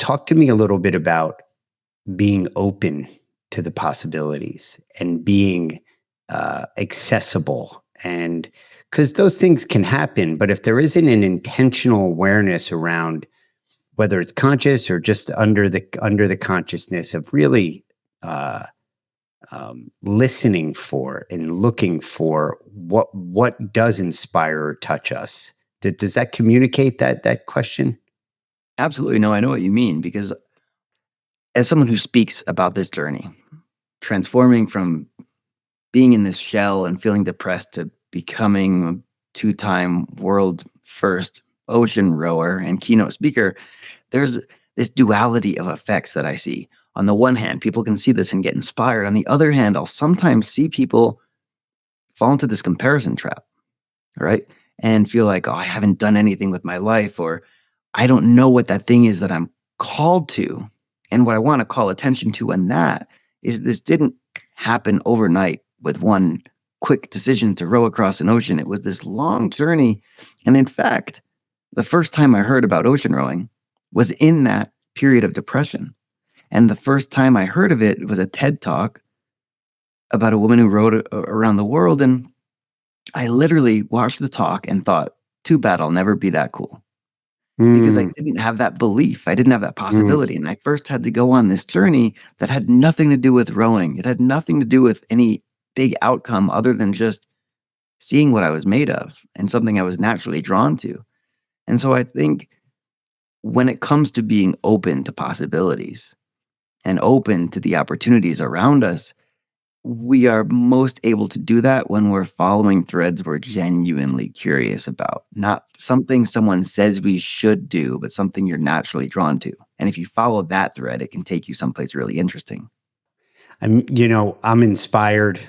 talk to me a little bit about being open to the possibilities and being accessible. And because those things can happen, but if there isn't an intentional awareness around whether it's conscious or just under the consciousness of really listening for and looking for what does inspire or touch us. Does that communicate that question? Absolutely. No, I know what you mean, because as someone who speaks about this journey, transforming from being in this shell and feeling depressed to becoming a two-time world first ocean rower and keynote speaker, there's this duality of effects that I see. On the one hand, people can see this and get inspired. On the other hand, I'll sometimes see people fall into this comparison trap, right? And feel like, oh, I haven't done anything with my life, or I don't know what that thing is that I'm called to. And what I want to call attention to on that is this didn't happen overnight with one quick decision to row across an ocean. It was this long journey. And in fact, the first time I heard about ocean rowing was in that period of depression. And the first time I heard of it was a TED Talk about a woman who rowed around the world. And I literally watched the talk and thought, too bad I'll never be that cool. Because I didn't have that belief. I didn't have that possibility. And I first had to go on this journey that had nothing to do with rowing. It had nothing to do with any big outcome other than just seeing what I was made of and something I was naturally drawn to. And so I think when it comes to being open to possibilities and open to the opportunities around us, we are most able to do that when we're following threads we're genuinely curious about, not something someone says we should do, but something you're naturally drawn to. And if you follow that thread, it can take you someplace really interesting. I'm inspired.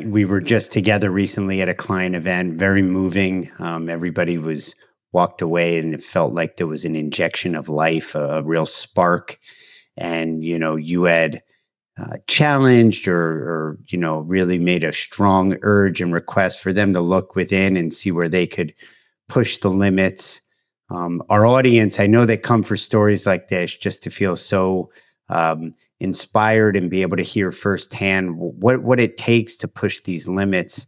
We were just together recently at a client event, very moving. Everybody was walked away and it felt like there was an injection of life, a real spark. And, you had challenged or really made a strong urge and request for them to look within and see where they could push the limits. Our audience, I know they come for stories like this just to feel so inspired and be able to hear firsthand what it takes to push these limits